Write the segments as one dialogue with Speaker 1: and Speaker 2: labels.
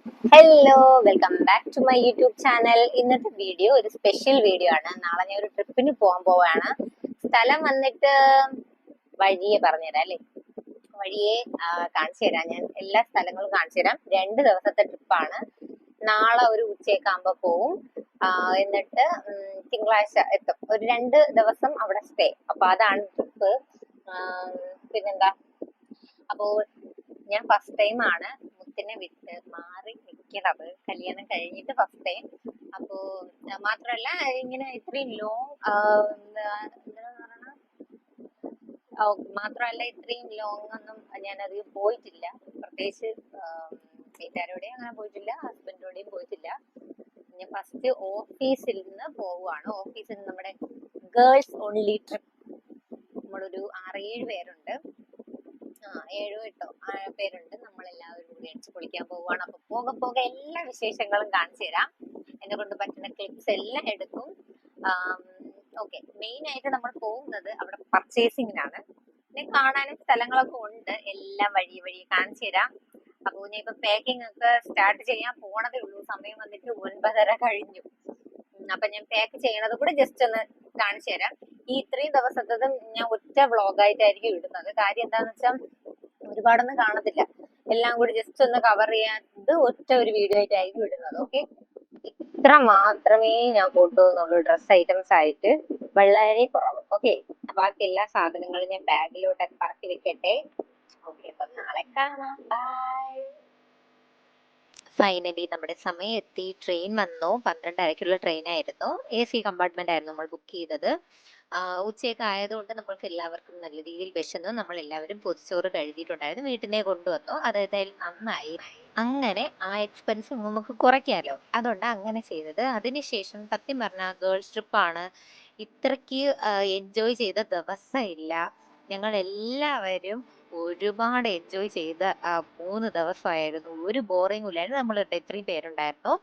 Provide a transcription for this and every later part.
Speaker 1: Hello, welcome back to my YouTube channel. ഇന്നത്തെ video ഒരു special video ആണ്. നാളെ ഞാൻ ഒരു ട്രിപ്പിന് പോകാൻ പോവാണ്. സ്ഥലം വന്നിട്ട് വഴിയെ പറഞ്ഞുതരാം അല്ലേ, വഴിയെ കാണിച്ചു തരാം. ഞാൻ എല്ലാ സ്ഥലങ്ങളും കാണിച്ചു തരാം. 2 ദിവസത്തെ ട്രിപ്പാണ്. നാളെ ഒരു ഉച്ചയൊക്കെ ആകുമ്പോ പോവും. എന്നിട്ട് തിങ്കളാഴ്ച എത്തും. ഒരു 2 ദിവസം അവിടെ സ്റ്റേ. അപ്പൊ അതാണ് ട്രിപ്പ്. പിന്നെന്താ, അപ്പോ ഞാൻ ഫസ്റ്റ് ടൈം ആണ് മുത്തിനെ വിട്ട് മാറി നിൽക്കണത്. കല്യാണം കഴിഞ്ഞിട്ട് ഫസ്റ്റ് ടൈം. അപ്പോ മാത്രല്ല ഇങ്ങനെ ഇത്രയും ലോങ് മാത്രമല്ല ഇത്രയും ലോങ് ഒന്നും ഞാൻ അധികം പോയിട്ടില്ല. പ്രത്യേകിച്ച് വീട്ടുകാരോടെയും അങ്ങനെ പോയിട്ടില്ല, ഹസ്ബൻഡോടെയും പോയിട്ടില്ല. ഞാൻ ഫസ്റ്റ് ഓഫീസിൽ നിന്ന് പോവുകയാണ്. ഓഫീസിൽ നിന്ന് നമ്മുടെ ഗേൾസ് ഓൺലി ട്രിപ്പ്. നമ്മളൊരു 6-7 പേരുണ്ട്. 7-8 പേരുണ്ട്. നമ്മളെല്ലാവരും കൂടി അടിച്ചു പൊളിക്കാൻ പോവുകയാണ്. അപ്പൊ പോകെ പോകെ എല്ലാ വിശേഷങ്ങളും കാണിച്ചു തരാം. എന്നെ കൊണ്ട് പറ്റുന്ന ക്ലിപ്സ് എല്ലാം എടുക്കും. ഓക്കെ, മെയിൻ ആയിട്ട് നമ്മൾ പോകുന്നത് അവിടെ പർച്ചേസിങ്ങിനാണ്. പിന്നെ കാണാനും സ്ഥലങ്ങളൊക്കെ ഉണ്ട്. എല്ലാം വഴി വഴി കാണിച്ചു തരാം. അപ്പൊ ഞാൻ ഇപ്പൊ പാക്കിംഗ് ഒക്കെ സ്റ്റാർട്ട് ചെയ്യാൻ പോണതേ ഉള്ളൂ. സമയം വന്നിട്ട് 9:30 കഴിഞ്ഞു. അപ്പൊ ഞാൻ പാക്ക് ചെയ്യണത് കൂടെ ജസ്റ്റ് ഒന്ന് കാണിച്ചു തരാം. ഈ ഇത്രയും ദിവസത്തതും ഞാൻ ഒറ്റ വ്ളോഗായിട്ടായിരിക്കും ഇടുന്നത്. കാര്യം എന്താന്ന് വെച്ചാൽ ഒരുപാടൊന്നും കാണത്തില്ല. എല്ലാം കൂടി ജസ്റ്റ് ഒന്ന് കവർ ചെയ്യാൻ ഒറ്റ ഒരു വീഡിയോ ആയിട്ടായിരിക്കും ഇടുന്നത്. ഓക്കെ, ഇത്ര മാത്രമേ ഞാൻ കൊണ്ടുപോകുന്നുള്ളൂ. ഡ്രസ് ഐറ്റംസ് ആയിട്ട് വളരെ കുറവ്. ഓക്കെ, ബാക്കി എല്ലാ സാധനങ്ങളും ഞാൻ ബാഗിലോട്ടൊക്കെ പാക്കി വെക്കട്ടെ. ഓക്കെ, അപ്പൊ നാളെ കാണാം. ബൈ. ഫൈനലി നമ്മുടെ സമയം എത്തി. ട്രെയിൻ വന്നു. 12:30-ക്കുള്ള ട്രെയിൻ ആയിരുന്നു. AC കമ്പാർട്ട്മെന്റ് ആയിരുന്നു നമ്മൾ ബുക്ക് ചെയ്തത്. ഉച്ചയൊക്കെ ആയതുകൊണ്ട് നമ്മൾക്ക് എല്ലാവർക്കും നല്ല രീതിയിൽ വിശന്നു. നമ്മൾ എല്ലാവരും പൊതിച്ചോറ് കഴുകിയിട്ടുണ്ടായിരുന്നു. വീട്ടിനെ കൊണ്ടുവന്നു. അത് ഏതായാലും നന്നായി. അങ്ങനെ ആ എക്സ്പെൻസ് നമുക്ക് കുറയ്ക്കാമല്ലോ, അതുകൊണ്ട് അങ്ങനെ ചെയ്തത്. അതിനുശേഷം സത്യം പറഞ്ഞ ഗേൾസ് ട്രിപ്പാണ്. ഇത്രയ്ക്ക് എൻജോയ് ചെയ്ത ദിവസം ഇല്ല. ഞങ്ങൾ എല്ലാവരും ഒരുപാട് എൻജോയ് ചെയ്ത 3 ദിവസമായിരുന്നു. ഒരു ബോറിംഗും ഇല്ലായിരുന്നു. നമ്മൾ ഇത്രയും പേരുണ്ടായിരുന്നു.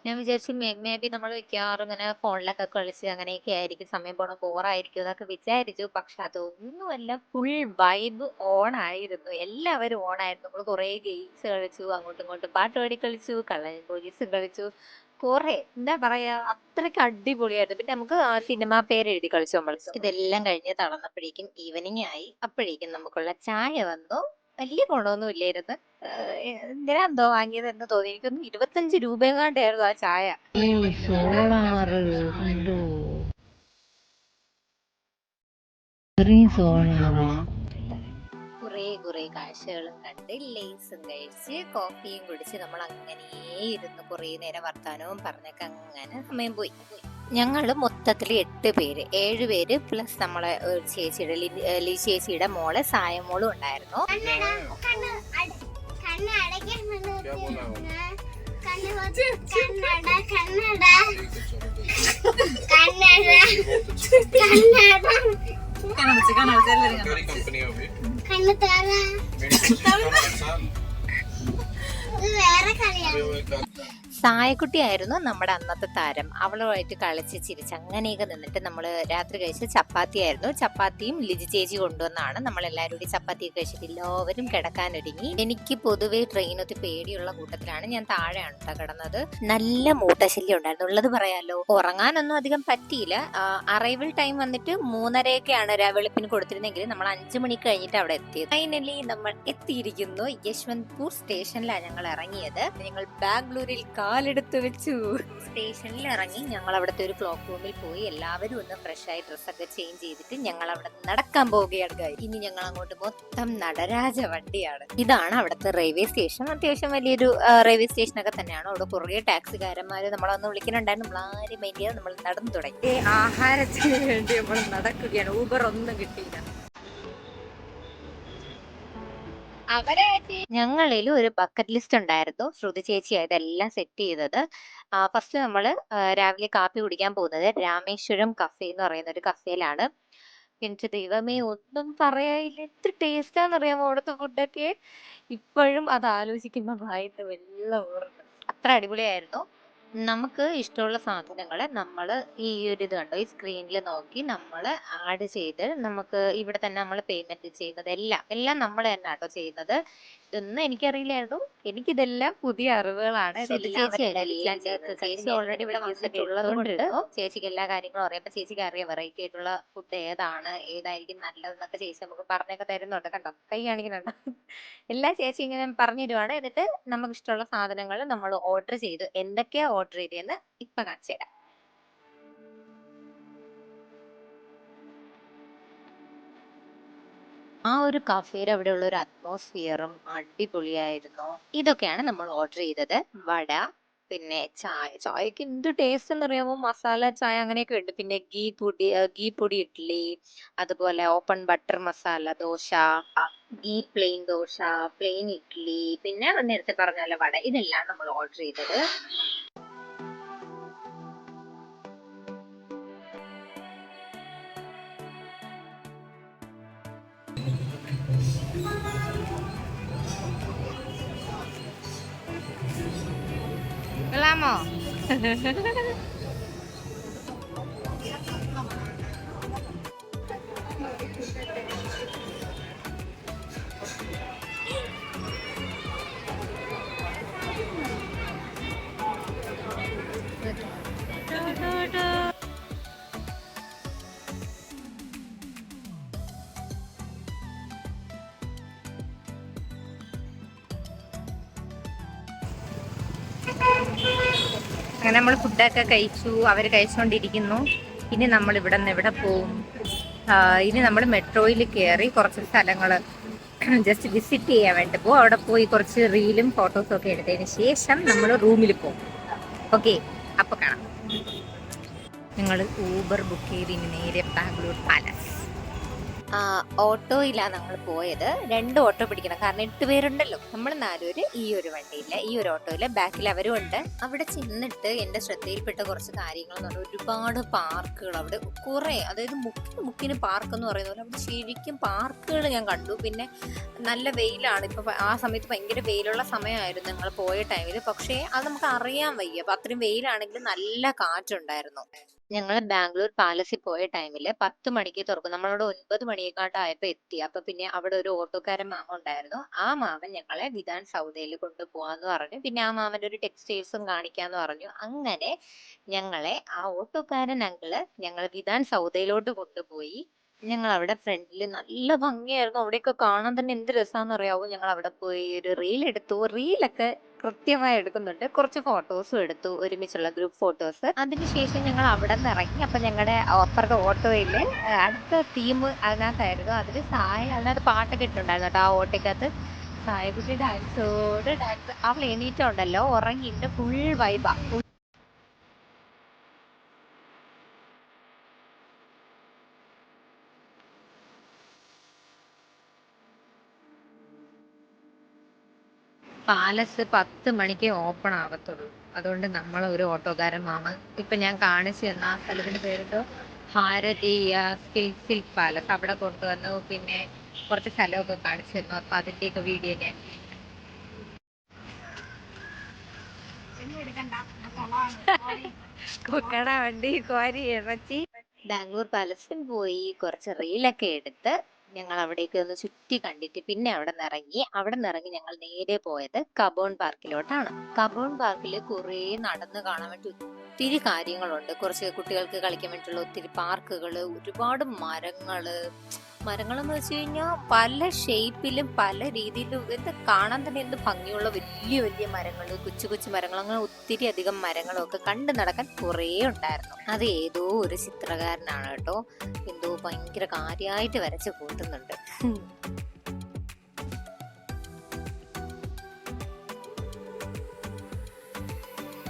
Speaker 1: ഞാൻ വിചാരിച്ചു മേ ബി നമ്മൾ മിക്കവാറും ഇങ്ങനെ ഫോണിലൊക്കെ കളിച്ച് അങ്ങനെയൊക്കെ ആയിരിക്കും സമയം പോണ, ബോറായിരിക്കും എന്നൊക്കെ വിചാരിച്ചു. പക്ഷെ അതൊന്നുമല്ല, ഫുൾ വൈബ് ഓൺ ആയിരുന്നു. എല്ലാവരും ഓൺ ആയിരുന്നു. നമ്മൾ കുറേ ഗെയിംസ് കളിച്ചു, അങ്ങോട്ടും ഇങ്ങോട്ടും പാട്ട് പാടി കളിച്ചു, കള്ളൻ പോലീസും കളിച്ചു. കുറെ എന്താ പറയാ, അത്രയ്ക്ക് അടിപൊളിയായിരുന്നു. പിന്നെ നമുക്ക് സിനിമ പേര് എഴുതി കളിച്ചു നമ്മൾ. ഇതെല്ലാം കഴിഞ്ഞ് തളർന്നപ്പോഴേക്കും ഈവനിങ് ആയി. അപ്പോഴേക്കും നമുക്കുള്ള ചായ വന്നു. വലിയ ഗുണമൊന്നും ഇല്ലായിരുന്നു. എന്തിനാ എന്തോ വാങ്ങിയതെന്ന് തോന്നി. എനിക്കൊന്ന് 25 രൂപയെങ്ങാണ്ടായിരുന്നു ആ ചായ.
Speaker 2: സോളാറ് കണ്ടോ, ഇത്രയും സോളാറാ.
Speaker 1: കുറെ കാഴ്ചകളും കണ്ട് ലേസും കഴിച്ച് കോഫിയും കുടിച്ച് നമ്മൾ അങ്ങനെ ഇരുന്ന് കുറെ നേരം വർത്താനവും പറഞ്ഞൊക്കെ അങ്ങനെ സമയം പോയി. ഞങ്ങള് മൊത്തത്തിൽ 8 പേര്, 7 പേര് പ്ലസ് നമ്മളെ ഒരു ചേച്ചിയുടെ ലി ചേച്ചിയുടെ മോള് സായമോളും ഉണ്ടായിരുന്നു. സായക്കുട്ടി ആയിരുന്നു നമ്മുടെ അന്നത്തെ താരം. അവളുമായിട്ട് കളിച്ച് ചിരിച്ച് അങ്ങനെയൊക്കെ നിന്നിട്ട് നമ്മൾ രാത്രി കഴിച്ച ചപ്പാത്തി ആയിരുന്നു. ചപ്പാത്തിയും ലിജി ചേച്ചി കൊണ്ടുവന്നാണ്. നമ്മൾ എല്ലാവരും കൂടി ചപ്പാത്തി കഴിച്ചിട്ട് എല്ലാവരും കിടക്കാനൊരുങ്ങി. എനിക്ക് പൊതുവേ ട്രെയിനൊത്തി പേടിയുള്ള കൂട്ടത്തിലാണ്. ഞാൻ താഴെയാണ് കേട്ടോ കിടന്നത്. നല്ല മൂട്ടശല്യം ഉണ്ടായിരുന്നു, ഉള്ളത് പറയാലോ. ഉറങ്ങാനൊന്നും അധികം പറ്റിയില്ല. അറൈവൽ ടൈം വന്നിട്ട് 3:30-ഒക്കെയാണ് വെളുപ്പിന് കൊടുത്തിരുന്നെങ്കിൽ നമ്മൾ 5 മണിക്ക് കഴിഞ്ഞിട്ട് അവിടെ എത്തിയത്. ഫൈനലി നമ്മൾ എത്തിയിരിക്കുന്നു. യശ്വന്ത്പൂർ സ്റ്റേഷനിലാണ് ഞങ്ങൾ ഇറങ്ങിയത്. ഞങ്ങൾ ബാംഗ്ലൂരിൽ കാലെടുത്ത് വെച്ചു. സ്റ്റേഷനിൽ ഇറങ്ങി ഞങ്ങൾ അവിടുത്തെ ഒരു ക്ലോക്ക് റൂമിൽ പോയി എല്ലാവരും ഒന്ന് ഫ്രഷ് ആയി ഡ്രസ്സൊക്കെ ചേഞ്ച് ചെയ്തിട്ട് ഞങ്ങൾ അവിടെ നടക്കാൻ പോവുകയാണ്. ഇനി ഞങ്ങൾ അങ്ങോട്ട് മൊത്തം നടരാജ വണ്ടിയാണ്. ഇതാണ് അവിടുത്തെ റെയിൽവേ സ്റ്റേഷൻ. അത്യാവശ്യം വലിയൊരു റെയിൽവേ സ്റ്റേഷനൊക്കെ തന്നെയാണ്. അവിടെ കുറേ ടാക്സിക്കാരന്മാര് നമ്മളൊന്ന് വിളിക്കുന്നുണ്ടായിരുന്നു. നമ്മളാരും മൈൻഡ് ചെയ്യാതെ നമ്മൾ നടന്നു തുടങ്ങി. ആഹാരത്തിന് വേണ്ടി നമ്മൾ നടക്കുകയാണ്. ഊബർ ഒന്നും കിട്ടിയില്ല. ഞങ്ങളിൽ ഒരു ബക്കറ്റ് ലിസ്റ്റ് ഉണ്ടായിരുന്നു. ശ്രുതി ചേച്ചിയാണ് ഇതെല്ലാം സെറ്റ് ചെയ്തത്. ഫസ്റ്റ് നമ്മൾ രാവിലെ കാപ്പി കുടിക്കാൻ പോകുന്നത് രാമേശ്വരം കഫേ എന്ന് പറയുന്ന ഒരു കഫേയിലാണ്. എന്റെ ദൈവമേ, ഒന്നും പറയാനില്ല. എത്ര ടേസ്റ്റാന്നറിയാമോ അവിടുത്തെ ഫുഡൊക്കെ. ഇപ്പോഴും അത് ആലോചിക്കുമ്പോൾ വായിന്ന് വെള്ളം ഊറുന്നു. അത്ര അടിപൊളിയായിരുന്നു. നമുക്ക് ഇഷ്ടമുള്ള സാധനങ്ങൾ നമ്മൾ ഈ ഒരു ഇത് കണ്ടോ, ഈ സ്ക്രീനിൽ നോക്കി നമ്മൾ ആഡ് ചെയ്ത് നമുക്ക് ഇവിടെ തന്നെ നമ്മൾ പേയ്മെന്റ് ചെയ്യുന്നത് എല്ലാം നമ്മൾ തന്നെ കേട്ടോ ചെയ്യുന്നത്. ഇതൊന്നും എനിക്കറിയില്ലായിരുന്നു. എനിക്കിതെല്ലാം പുതിയ അറിവുകളാണ്. ചേച്ചി ഓൾറെഡി ഇവിടെ വന്നിട്ടുള്ളത് കൊണ്ട് ചേച്ചിക്ക് എല്ലാ കാര്യങ്ങളും അറിയാം. അപ്പൊ ചേച്ചിക്ക് അറിയാം വെറൈറ്റി ആയിട്ടുള്ള ഫുഡ് ഏതാണ്, ഏതായിരിക്കും നല്ലതെന്നൊക്കെ ചേച്ചി നമുക്ക് പറഞ്ഞൊക്കെ തരുന്നുണ്ട്. കണ്ടോ, കൈ കാണിക്കുന്നുണ്ടോ? എല്ലാം ചേച്ചി ഇങ്ങനെ പറഞ്ഞു തരുവാണ്. എന്നിട്ട് നമുക്ക് ഇഷ്ടമുള്ള സാധനങ്ങൾ നമ്മൾ ഓർഡർ ചെയ്തു. എന്തൊക്കെയാ ഓർഡർ ചെയ്തതെന്ന് ഇപ്പൊ കാണിച്ചു തരാം. ആ ഒരു കഫേയുടെ അവിടെയുള്ള ഒരു അറ്റ്മോസ്ഫിയറും അടിപൊളിയായിരുന്നു. ഇതൊക്കെയാണ് നമ്മൾ ഓർഡർ ചെയ്തത്. വട, പിന്നെ ചായക്ക് എന്ത് ടേസ്റ്റ് എന്നറിയാമോ? മസാല ചായ അങ്ങനെയൊക്കെ ഉണ്ട്. പിന്നെ ഗീ പൊടി ഇഡ്ഡലി, അതുപോലെ open butter masala dosa, ghee plain dosa, plain idli, പിന്നെ നേരത്തെ പറഞ്ഞ പോലെ വട. ഇതെല്ലാം നമ്മൾ ഓർഡർ ചെയ്തത്. കൊള്ളാമോ? അങ്ങനെ നമ്മൾ ഫുഡൊക്കെ കഴിച്ചു. അവര് കഴിച്ചുകൊണ്ടിരിക്കുന്നു. ഇനി നമ്മൾ ഇവിടെ നിന്ന് എവിടെ പോവും? ഇനി നമ്മൾ മെട്രോയിൽ കയറി കുറച്ച് സ്ഥലങ്ങൾ ജസ്റ്റ് വിസിറ്റ് ചെയ്യാൻ വേണ്ടി പോകും. അവിടെ പോയി കുറച്ച് റീലും ഫോട്ടോസും ഒക്കെ എടുത്തതിന് ശേഷം നമ്മൾ റൂമിൽ പോകും. ഓക്കെ, അപ്പൊ കാണാം. ഞങ്ങൾ ഊബർ ബുക്ക് ചെയ്ത് ഇനി നേരെ ബാംഗ്ലൂർ പാലസ്. ഓട്ടോയിലാണ് ഞങ്ങൾ പോയത്. 2 ഓട്ടോ പിടിക്കണം, കാരണം 8 പേരുണ്ടല്ലോ. നമ്മൾ 4 പേര് ഈ ഒരു വണ്ടിയില്ല, ഈ ഒരു ഓട്ടോയില്ല, ബാക്കിൽ അവരും ഉണ്ട്. അവിടെ ചെന്നിട്ട് എന്റെ ശ്രദ്ധയിൽപ്പെട്ട കുറച്ച് കാര്യങ്ങൾ എന്ന് പറഞ്ഞാൽ ഒരുപാട് പാർക്കുകൾ അവിടെ കുറെ, അതായത് മുക്കിന് പാർക്ക് എന്ന് പറയുന്ന പോലെ അവിടെ ശരിക്കും പാർക്കുകൾ ഞാൻ കണ്ടു. പിന്നെ നല്ല വെയിലാണ് ഇപ്പൊ, ആ സമയത്ത് ഭയങ്കര വെയിലുള്ള സമയമായിരുന്നു ഞങ്ങൾ പോയ ടൈമിൽ. പക്ഷേ അത് നമുക്ക് അറിയാൻ വയ്യ. അപ്പൊ അത്രയും വെയിലാണെങ്കിലും നല്ല കാറ്റുണ്ടായിരുന്നു. ഞങ്ങൾ ബാംഗ്ലൂർ പാലസിൽ പോയ ടൈമില് 10 മണിക്ക് തുറക്കും. നമ്മളവിടെ 9 മണിയെക്കാട്ടായപ്പോ എത്തി. അപ്പൊ പിന്നെ അവിടെ ഒരു ഓട്ടോക്കാരൻ മാമ ഉണ്ടായിരുന്നു. ആ മാമൻ ഞങ്ങളെ വിധാൻ സൗദയിൽ കൊണ്ടുപോവാന്ന് പറഞ്ഞു. പിന്നെ ആ മാമന്റെ ഒരു ടെക്സ്റ്റൈൽസും കാണിക്കാന്ന് പറഞ്ഞു. അങ്ങനെ ഞങ്ങളെ ആ ഓട്ടോക്കാരൻ അങ്കിള് ഞങ്ങൾ വിധാൻ സൗദയിലോട്ട് കൊണ്ടുപോയി. ഞങ്ങൾ അവിടെ ഫ്രണ്ടിൽ നല്ല ഭംഗിയായിരുന്നു. അവിടെയൊക്കെ കാണാൻ തന്നെ എന്ത് രസാന്ന് അറിയാവോ? ഞങ്ങൾ അവിടെ പോയി ഒരു റീൽ എടുത്തു. റീലൊക്കെ കൃത്യമായി എടുക്കുന്നുണ്ട്. കുറച്ച് ഫോട്ടോസും എടുത്തു, ഒരുമിച്ചുള്ള ഗ്രൂപ്പ് ഫോട്ടോസ്. അതിനുശേഷം ഞങ്ങൾ അവിടെ നിന്ന് ഇറങ്ങി. അപ്പൊ ഞങ്ങളുടെ അപ്പുറത്തെ ഓട്ടോയില് അടുത്ത ടീം അതിനകത്തായിരുന്നു. അതിനകത്ത് പാട്ടൊക്കെ ഇട്ടുണ്ടായിരുന്നു കേട്ടോ. ആ ഓട്ടോക്കകത്ത് സായകുട്ടി ഡാൻസോട് ഡാൻസ്. അവൾ എണീറ്റുണ്ടല്ലോ, ഉറങ്ങിയിട്ട് ഫുൾ വൈബാ. പാലസ് 10 മണിക്ക് ഓപ്പൺ ആവത്തുള്ളൂ. അതുകൊണ്ട് നമ്മൾ ഒരു ഓട്ടോക്കാരൻ മാമ ഇപ്പൊ ഞാൻ കാണിച്ചു തന്ന ആ സ്ഥലത്തിന്റെ പേരെന്തോ ഭാരതീയ സിൽക്ക് പാലസ്, അവിടെ കൊണ്ടുവന്നു. പിന്നെ കുറച്ച് സ്ഥലമൊക്കെ കാണിച്ചു തന്നു. അപ്പൊ അതിന്റെയൊക്കെ വീഡിയോ ഞാൻ കൊക്കട വണ്ടി കോരി ഇറച്ചി. ബാംഗ്ലൂർ പാലസിൽ പോയി കുറച്ച് റീലൊക്കെ എടുത്ത് ഞങ്ങൾ അവിടേക്ക് ഒന്ന് ചുറ്റി കണ്ടിട്ട് പിന്നെ അവിടെ നിന്ന് ഇറങ്ങി ഞങ്ങൾ നേരെ പോയത് കബോൺ പാർക്കിലോട്ടാണ്. കബോൺ പാർക്കിൽ കുറേ നടന്ന് കാണാൻ വേണ്ടി ഒത്തിരി കാര്യങ്ങളുണ്ട്. കുറച്ച് കുട്ടികൾക്ക് കളിക്കാൻ വേണ്ടിയിട്ടുള്ള ഒത്തിരി പാർക്കുകള്, ഒരുപാട് മരങ്ങളെന്ന് വെച്ച് കഴിഞ്ഞാൽ പല ഷേപ്പിലും പല രീതിയിലും. ഇത് കാണാൻ തന്നെ എന്ത് ഭംഗിയുള്ള വലിയ വലിയ മരങ്ങൾ, കൊച്ചു കൊച്ചു മരങ്ങൾ, അങ്ങനെ ഒത്തിരി അധികം മരങ്ങളൊക്കെ കണ്ടു നടക്കാൻ കുറേ ഉണ്ടായിരുന്നു. അത് ഏതോ ഒരു ചിത്രകാരനാണ് കേട്ടോ, എന്തോ ഭയങ്കര കാര്യമായിട്ട് വരച്ച് കൂട്ടുന്നുണ്ട്.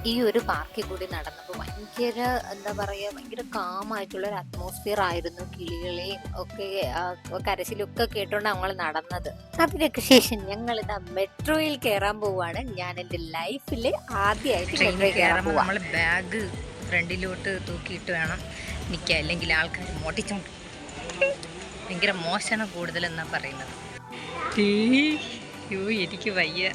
Speaker 1: ഈ ഒരു പാർക്കിൽ കൂടി നടന്നപ്പോൾ ഭയങ്കര എന്താ പറയുക, ഭയങ്കര കാമായിട്ടുള്ള ഒരു അറ്റ്മോസ്ഫിയർ ആയിരുന്നു. കിളികളെയും ഒക്കെ കരച്ചിലൊക്കെ കേട്ടോണ്ട് ഞങ്ങൾ നടന്നത്. അതിനൊക്കെ ശേഷം ഞങ്ങൾ ഇതാ മെട്രോയിൽ കയറാൻ പോവാണ്. ഞാൻ എൻ്റെ ലൈഫിൽ ആദ്യമായിട്ട് മെട്രോയിൽ കയറാൻ പോവാ. നമ്മൾ ബാഗ് ഫ്രണ്ടിലോട്ട് തൂക്കിയിട്ട് വേണം നിൽക്കുക, അല്ലെങ്കിൽ ആൾക്കാർ മോട്ടിച്ചും ഭയങ്കര മോശമാണ് കൂടുതലെന്നാ പറയുന്നത്. എനിക്ക് വയ്യ.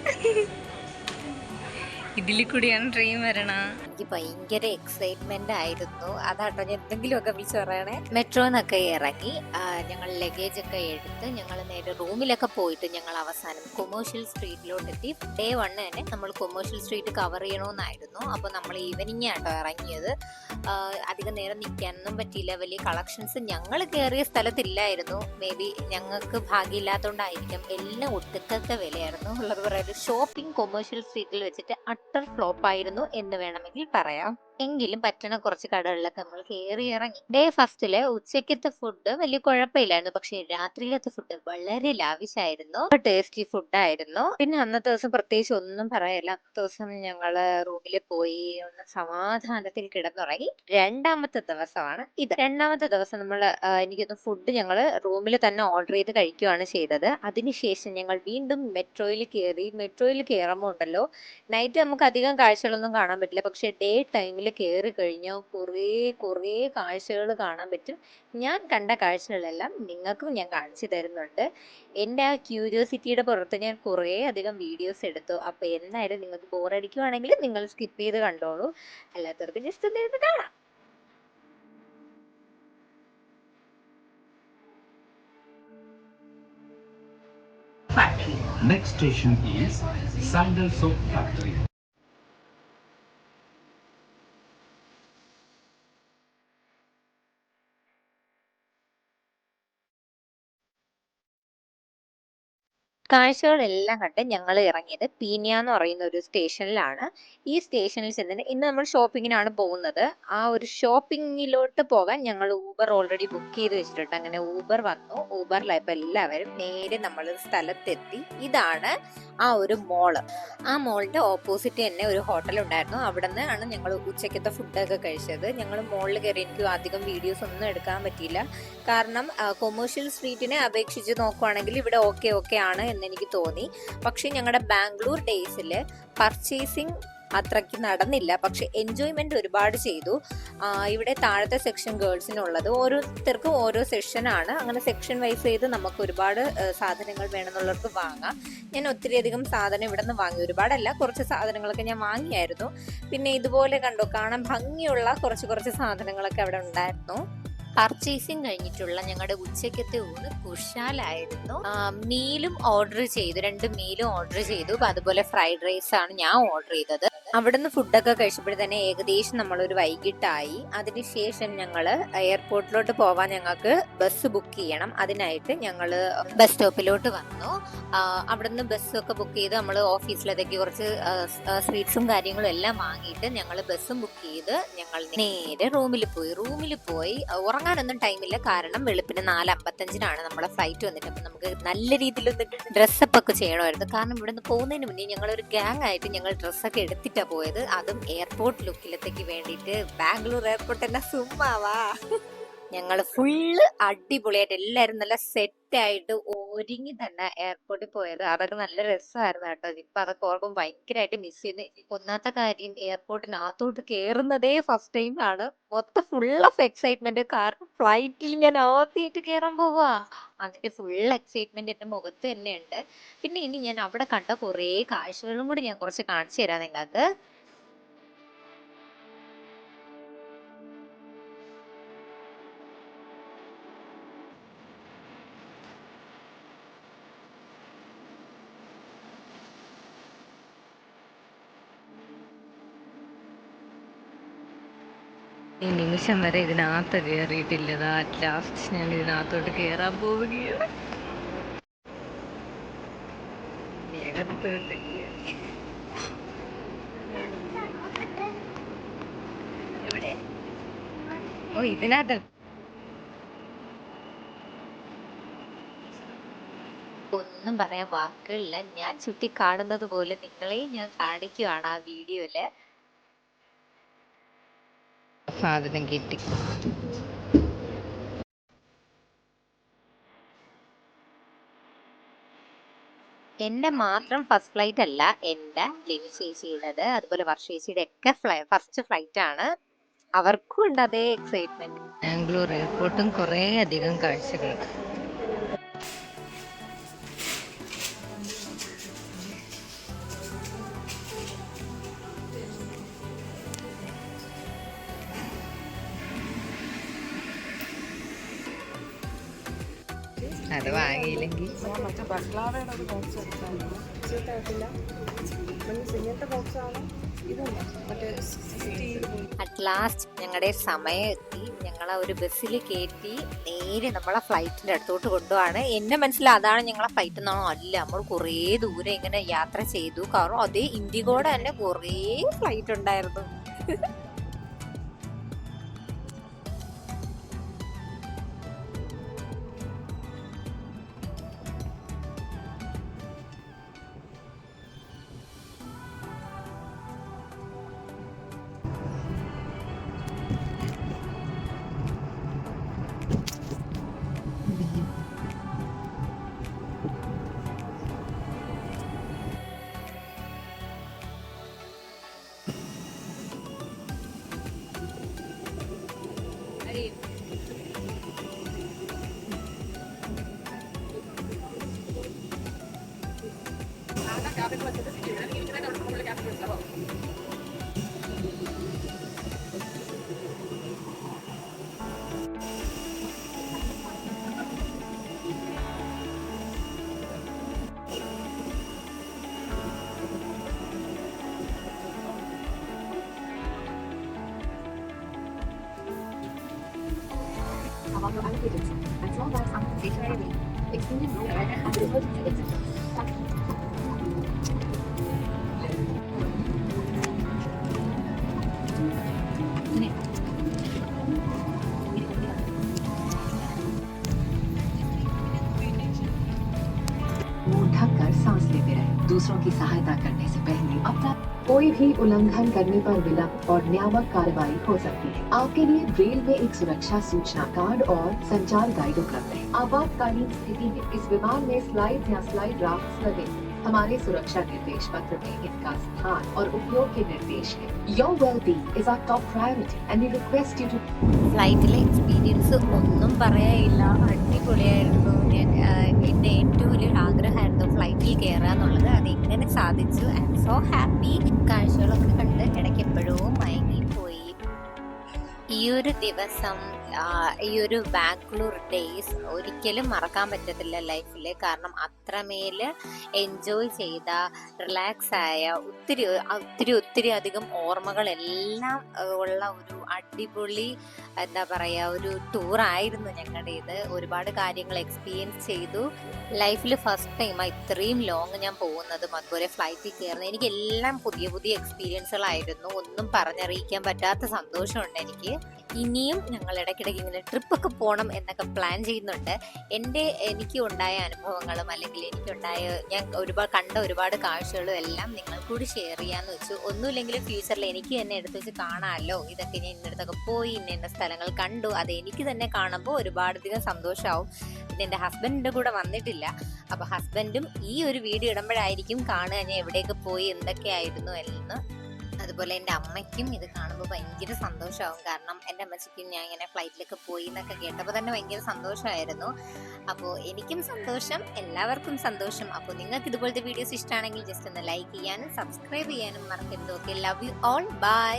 Speaker 1: ഇതിൽ കൂടിയാണ് ട്രെയിൻ വരണ. എനിക്ക് ഭയങ്കര എക്സൈറ്റ്മെന്റ് ആയിരുന്നു. അതാട്ടോ ഞാൻ എന്തെങ്കിലുമൊക്കെ വിളിച്ചു പറയണേ. മെട്രോന്നൊക്കെ ഇറങ്ങി ഞങ്ങൾ ലഗേജ് ഒക്കെ എടുത്ത് ഞങ്ങൾ നേരെ റൂമിലൊക്കെ പോയിട്ട് ഞങ്ങൾ അവസാനം കൊമേഴ്ഷ്യൽ സ്ട്രീറ്റിലോട്ട് എത്തി. ഡേ 1 തന്നെ നമ്മൾ കൊമേഴ്ഷ്യൽ സ്ട്രീറ്റ് കവർ ചെയ്യണമെന്നായിരുന്നു. അപ്പോൾ നമ്മൾ ഈവനിങ് ആട്ടോ ഇറങ്ങിയത്. അധികം നേരം നിൽക്കാനൊന്നും പറ്റിയില്ല. വലിയ കളക്ഷൻസ് ഞങ്ങൾ കയറിയ സ്ഥലത്തില്ലായിരുന്നു. മേ ബി ഞങ്ങൾക്ക് ഭാഗ്യമില്ലാത്തതുകൊണ്ടായിരിക്കും. എല്ലാം ഒട്ടുക്കൊക്കെ വിലയായിരുന്നു ഉള്ളത്. പറയാം ഷോപ്പിംഗ് കൊമേഴ്ഷ്യൽ സ്ട്രീറ്റിൽ വെച്ചിട്ട് അട്ടർ ഫ്ലോപ്പ് ആയിരുന്നു എന്ന് വേണമെങ്കിൽ പറയാം. എങ്കിലും പറ്റണ കുറച്ച് കടകളിലൊക്കെ നമ്മൾ കയറി ഇറങ്ങി. ഡേ ഫസ്റ്റില് ഉച്ചക്കത്തെ ഫുഡ് വലിയ കുഴപ്പമില്ലായിരുന്നു. പക്ഷെ രാത്രിയിലത്തെ ഫുഡ് വളരെ ലാവിഷായിരുന്നു. ടേസ്റ്റി ഫുഡായിരുന്നു. പിന്നെ അന്നത്തെ ദിവസം പ്രത്യേകിച്ച് ഒന്നും പറയല്ല. അന്നത്തെ ദിവസം ഞങ്ങള് റൂമിൽ പോയി ഒന്ന് സമാധാനത്തിൽ കിടന്നുറങ്ങി. രണ്ടാമത്തെ ദിവസമാണ് ഇത്. രണ്ടാമത്തെ ദിവസം നമ്മൾ എനിക്കൊന്ന് ഫുഡ് ഞങ്ങള് റൂമിൽ തന്നെ ഓർഡർ ചെയ്ത് കഴിക്കുകയാണ് ചെയ്തത്. അതിനുശേഷം ഞങ്ങൾ വീണ്ടും മെട്രോയിൽ കയറി. മെട്രോയിൽ കയറുമ്പോൾ ഉണ്ടല്ലോ, നൈറ്റ് നമുക്ക് അധികം കാഴ്ചകളൊന്നും കാണാൻ പറ്റില്ല. പക്ഷെ ഡേ ടൈമിൽ കയറി കഴിഞ്ഞാൽ കുറേ കാഴ്ചകൾ കാണാൻ പറ്റും. ഞാൻ കണ്ട കാഴ്ചകളെല്ലാം നിങ്ങൾക്കും ഞാൻ കാണിച്ചു തരുന്നുണ്ട്. എൻ്റെ ആ ക്യൂരിയോസിറ്റിയുടെ പുറത്ത് ഞാൻ കുറേ അധികം വീഡിയോസ് എടുത്തു. അപ്പോൾ എന്തായാലും നിങ്ങൾക്ക് ബോറടിക്കുവാണെങ്കിൽ നിങ്ങൾ സ്കിപ്പ് ചെയ്ത് കണ്ടോളൂ. അല്ലാത്തവർക്ക് ജസ്റ്റ് ഒന്ന് ഇരുന്ന് കാണാം.
Speaker 3: Factory. Next station is Sandal Soap Factory.
Speaker 1: കാഴ്ചകളെല്ലാം കണ്ട് ഞങ്ങൾ ഇറങ്ങിയത് പീന്യ എന്ന് പറയുന്ന ഒരു സ്റ്റേഷനിലാണ്. ഈ സ്റ്റേഷനിൽ ചെന്നിട്ട് ഇന്ന് നമ്മൾ ഷോപ്പിങ്ങിനാണ് പോകുന്നത്. ആ ഒരു ഷോപ്പിങ്ങിലോട്ട് പോകാൻ ഞങ്ങൾ ഊബർ ഓൾറെഡി ബുക്ക് ചെയ്ത് വെച്ചിട്ടുണ്ട്. അങ്ങനെ ഊബർ വന്നു. ഊബറിലായപ്പോൾ എല്ലാവരും നേരെ നമ്മൾ സ്ഥലത്തെത്തി. ഇതാണ് ആ ഒരു മോള്. ആ മോളിന്റെ ഓപ്പോസിറ്റ് തന്നെ ഒരു ഹോട്ടൽ ഉണ്ടായിരുന്നു. അവിടെ നിന്നാണ് ഞങ്ങൾ ഉച്ചക്കത്തെ ഫുഡൊക്കെ കഴിച്ചത്. ഞങ്ങൾ മോളിൽ കയറി എനിക്ക് അധികം വീഡിയോസ് ഒന്നും എടുക്കാൻ പറ്റിയില്ല. കാരണം കൊമേഴ്ഷ്യൽ സ്ട്രീറ്റിനെ അപേക്ഷിച്ച് നോക്കുവാണെങ്കിൽ ഇവിടെ ഓക്കെ ആണ് എന്നെനിക്ക് തോന്നി. പക്ഷെ ഞങ്ങളുടെ ബാംഗ്ലൂർ ഡേയ്സിൽ പർച്ചേസിങ് അത്രയ്ക്ക് നടന്നില്ല. പക്ഷെ എൻജോയ്മെന്റ് ഒരുപാട് ചെയ്തു. ഇവിടെ താഴത്തെ സെക്ഷൻ ഗേൾസിനുള്ളത്. ഓരോരുത്തർക്കും ഓരോ സെക്ഷനാണ്. അങ്ങനെ സെക്ഷൻ വൈസ് ചെയ്ത് നമുക്ക് ഒരുപാട് സാധനങ്ങൾ വേണമെന്നുള്ളവർക്ക് വാങ്ങാം. ഞാൻ ഒത്തിരിയധികം സാധനം ഇവിടെ നിന്ന് വാങ്ങി. ഒരുപാടല്ല, കുറച്ച് സാധനങ്ങളൊക്കെ ഞാൻ വാങ്ങിയായിരുന്നു. പിന്നെ ഇതുപോലെ കണ്ടോ, കാണാൻ ഭംഗിയുള്ള കുറച്ച് സാധനങ്ങളൊക്കെ അവിടെ ഉണ്ടായിരുന്നു. പർച്ചേസിങ് കഴിഞ്ഞിട്ടുള്ള ഞങ്ങളുടെ ഉച്ചക്കത്തെ ഊണ് കുശാലായിരുന്നു. മീലും ഓർഡർ ചെയ്തു, 2 മീലും ഓർഡർ ചെയ്തു. അതുപോലെ ഫ്രൈഡ് റൈസ് ആണ് ഞാൻ ഓർഡർ ചെയ്തത്. അവിടുന്ന് ഫുഡൊക്കെ കഴിച്ചപ്പോൾ തന്നെ ഏകദേശം നമ്മളൊരു വൈകിട്ടായി. അതിനുശേഷം ഞങ്ങൾ എയർപോർട്ടിലോട്ട് പോവാൻ ഞങ്ങൾക്ക് ബസ് ബുക്ക് ചെയ്യണം. അതിനായിട്ട് ഞങ്ങൾ ബസ് സ്റ്റോപ്പിലോട്ട് വന്നു. അവിടുന്ന് ബസ്സൊക്കെ ബുക്ക് ചെയ്ത് നമ്മൾ ഓഫീസിലത്തേക്ക് കുറച്ച് സ്വീറ്റ്സും കാര്യങ്ങളും എല്ലാം വാങ്ങിയിട്ട് ഞങ്ങൾ ബസ്സും ബുക്ക് ചെയ്ത് ഞങ്ങൾ നേരെ റൂമിൽ പോയി. ഉറങ്ങാനൊന്നും ടൈമില്ല. കാരണം വെളുപ്പിന് 4:55 നമ്മളെ ഫ്ലൈറ്റ് വന്നിട്ട്. അപ്പം നമുക്ക് നല്ല രീതിയിലൊന്ന് ഡ്രസ്സപ്പ് ഒക്കെ ചെയ്യണമായിരുന്നു. കാരണം ഇവിടുന്ന് പോകുന്നതിന് മുന്നേ ഞങ്ങളൊരു ഗ്യാങ് ആയിട്ട് ഞങ്ങൾ ഡ്രസ്സൊക്കെ എടുത്തിട്ടാണ് പോയത്. അതും എയർപോർട്ട് ലുക്കിലത്തേക്ക് വേണ്ടിയിട്ട്. ബാംഗ്ലൂർ എയർപോർട്ട് തന്നെ സുമ്മാവാ. ഞങ്ങൾ ഫുള്ള് അടിപൊളിയായിട്ട് എല്ലാവരും നല്ല സെറ്റായിട്ട് ഒരുങ്ങി തന്നെ എയർപോർട്ടിൽ പോയത്. അതൊക്കെ നല്ല രസമായിരുന്നു കേട്ടോ. ഇപ്പൊ അതൊക്കെ ഓർക്കുമ്പോൾ ഭയങ്കരമായിട്ട് മിസ് ചെയ്യുന്നു. ഒന്നാമത്തെ കാര്യം, എയർപോർട്ടിനകത്തോട്ട് കയറുന്നതേ ഫസ്റ്റ് ടൈം ആണ്. മൊത്തം ഫുൾ ഓഫ് എക്സൈറ്റ്മെന്റ്. കാരണം ഫ്ലൈറ്റിൽ ഞാൻ ആദ്യമായിട്ട് കയറാൻ പോവാ. അതിന്റെ ഫുൾ എക്സൈറ്റ്മെന്റ് എന്റെ മുഖത്ത് തന്നെയുണ്ട്. പിന്നെ ഇനി ഞാൻ അവിടെ കണ്ട കുറേ കാഴ്ചകളും കൂടി ഞാൻ കുറച്ച് കാണിച്ചു തരാം നിങ്ങൾക്ക്.
Speaker 2: ഈ നിമിഷം വരെ ഇതിനകത്ത് കയറിയിട്ടില്ലതാ. ലാസ്റ്റ് ഞാൻ ഇതിനകത്തോട്ട് കയറാൻ പോവുകയാണ്.
Speaker 1: ഓ, ഇതിനകത്ത് ഒന്നും പറയാൻ വാക്കുകളില്ല. ഞാൻ ചുറ്റി കാണുന്നത് പോലെ നിങ്ങളെയും ഞാൻ കാണിക്കുവാണ് ആ വീഡിയോയില്.
Speaker 2: സാധനം കിട്ടി.
Speaker 1: എന്റെ മാത്രം ഫസ്റ്റ് ഫ്ലൈറ്റ് അല്ല, എന്റെ ലിനു ചേച്ചിയുടേത്, അതുപോലെ വർഷ ചേച്ചിയുടെ ഒക്കെ ഫസ്റ്റ് ഫ്ലൈറ്റ് ആണ്. അവർക്കും ഉണ്ട് അതേ എക്സൈറ്റ്മെന്റ്.
Speaker 2: ബാംഗ്ലൂർ എയർപോർട്ടും കുറേ അധികം കാഴ്ചകൾ. അത് വാങ്ങിയില്ലെങ്കിൽ
Speaker 4: ഞാൻ മറ്റേ ബക്ലാവയുടെ ഒരു ബോക്സ് എടുത്തായിരുന്നു. ചീത്തയായിട്ടില്ല. മീൻസ് ഇങ്ങനത്തെ ബോക്സാണ് ഇതല്ല, മറ്റേ സ്റ്റീൽ.
Speaker 1: അറ്റ് ലാസ്റ്റ് ഞങ്ങളുടെ സമയം എത്തി. ഞങ്ങളെ ഒരു ബസ്സിൽ കയറ്റി നേരെ നമ്മളെ ഫ്ലൈറ്റിന്റെ അടുത്തോട്ട് കൊണ്ടുപോവാണ്. എന്റെ മനസ്സിൽ അതാണ് ഞങ്ങളെ ഫ്ലൈറ്റ് എന്നാണോ, അല്ല, നമ്മൾ കുറേ ദൂരം ഇങ്ങനെ യാത്ര ചെയ്തു. കാരണം അതേ ഇൻഡിഗോടെ തന്നെ കുറേ ഫ്ലൈറ്റ് ഉണ്ടായിരുന്നു.
Speaker 5: About your allocated as long as I'm stationary, extended road and emergency exit. मुंह ढककर सांस लेते रहे। दूसरों की सहायता करने से पहले अपना कोई भी उल्लंघन करने पर विलंब और नियामक कार्रवाई हो सकती है। आपके लिए रेल में एक सुरक्षा सूचना कार्ड और संचार गाइड उपलब्ध है। आपातकालीन स्थिति में इस विमान में स्लाइड या स्लाइड राफ्ट्स लगे हैं। हमारे सुरक्षा निर्देश पत्र में इनका स्थान और उपयोग के निर्देश है। Your well-being is our top priority and we request you to
Speaker 1: ഫ്ലൈറ്റിലെ എക്സ്പീരിയൻസ് ഒന്നും പറയാനില്ല, അടിപൊളിയായിരുന്നു. എൻ്റെ ഏറ്റവും വലിയൊരു ആഗ്രഹമായിരുന്നു ഫ്ലൈറ്റിൽ കയറുക എന്നുള്ളത്. അതെങ്ങനെ സാധിച്ചു. I M so happy. കാഴ്ചകളൊക്കെ കണ്ട് ഇടയ്ക്ക് എപ്പോഴോ മയങ്ങിപ്പോയി. ഈ ഒരു ദിവസം, ഈ ഒരു ബാംഗ്ലൂർ ഡേയ്സ് ഒരിക്കലും മറക്കാൻ പറ്റത്തില്ല ലൈഫിൽ. കാരണം അത്രമേൽ എൻജോയ് ചെയ്ത, റിലാക്സ് ആയ, ഒത്തിരി ഒത്തിരി ഒത്തിരി അധികം ഓർമ്മകളെല്ലാം ഉള്ള ഒരു അടിപൊളി, എന്താ പറയുക, ഒരു ടൂറായിരുന്നു ഞങ്ങളുടേത്. ഒരുപാട് കാര്യങ്ങൾ എക്സ്പീരിയൻസ് ചെയ്തു. ലൈഫിൽ ഫസ്റ്റ് ടൈമാണ് ഇത്രയും ലോങ് ഞാൻ പോകുന്നതും അതുപോലെ ഫ്ലൈറ്റിൽ കയറുന്നത്. എനിക്കെല്ലാം പുതിയ പുതിയ എക്സ്പീരിയൻസുകളായിരുന്നു. ഒന്നും പറഞ്ഞറിയിക്കാൻ പറ്റാത്ത സന്തോഷമുണ്ട് എനിക്ക്. ഇനിയും ഞങ്ങൾ ഇടയ്ക്കിടയ്ക്ക് ഇങ്ങനെ ട്രിപ്പൊക്കെ പോകണം എന്നൊക്കെ പ്ലാൻ ചെയ്യുന്നുണ്ട്. എനിക്ക് ഉണ്ടായ അനുഭവങ്ങളും അല്ലെങ്കിൽ ഞാൻ കണ്ട ഒരുപാട് കാഴ്ചകളും എല്ലാം നിങ്ങൾക്ക് കൂടി ഷെയർ ചെയ്യാന്ന് വെച്ചു. ഒന്നുമില്ലെങ്കിലും ഫ്യൂച്ചറിൽ എനിക്ക് തന്നെ എടുത്തു വെച്ച് കാണാമല്ലോ. ഇതൊക്കെ ഞാൻ ഇന്നടത്തൊക്കെ പോയി ഇന്ന സ്ഥലങ്ങൾ കണ്ടു. അത് എനിക്ക് തന്നെ കാണുമ്പോൾ ഒരുപാടധികം സന്തോഷമാവും. പിന്നെ എൻ്റെ ഹസ്ബൻഡിൻ്റെ കൂടെ വന്നിട്ടില്ല. അപ്പോൾ ഹസ്ബൻഡും ഈ ഒരു വീഡിയോ ഇടുമ്പോഴായിരിക്കും കാണുക ഞാൻ എവിടെയൊക്കെ പോയി എന്തൊക്കെയായിരുന്നു എന്ന്. അതുപോലെ എൻ്റെ അമ്മയ്ക്കും ഇത് കാണുമ്പോൾ ഭയങ്കര സന്തോഷമാവും. കാരണം എൻ്റെ അമ്മച്ചിക്കും ഞാൻ ഇങ്ങനെ ഫ്ലൈറ്റിലൊക്കെ പോയി എന്നൊക്കെ കേട്ടപ്പോൾ തന്നെ ഭയങ്കര സന്തോഷമായിരുന്നു. അപ്പോൾ എനിക്കും സന്തോഷം, എല്ലാവർക്കും സന്തോഷം. അപ്പോൾ നിങ്ങൾക്ക് ഇതുപോലത്തെ വീഡിയോസ് ഇഷ്ടമാണെങ്കിൽ ജസ്റ്റ് ഒന്ന് ലൈക്ക് ചെയ്യാനും സബ്സ്ക്രൈബ് ചെയ്യാനും മറക്കരുത്. Okay, love you all, by.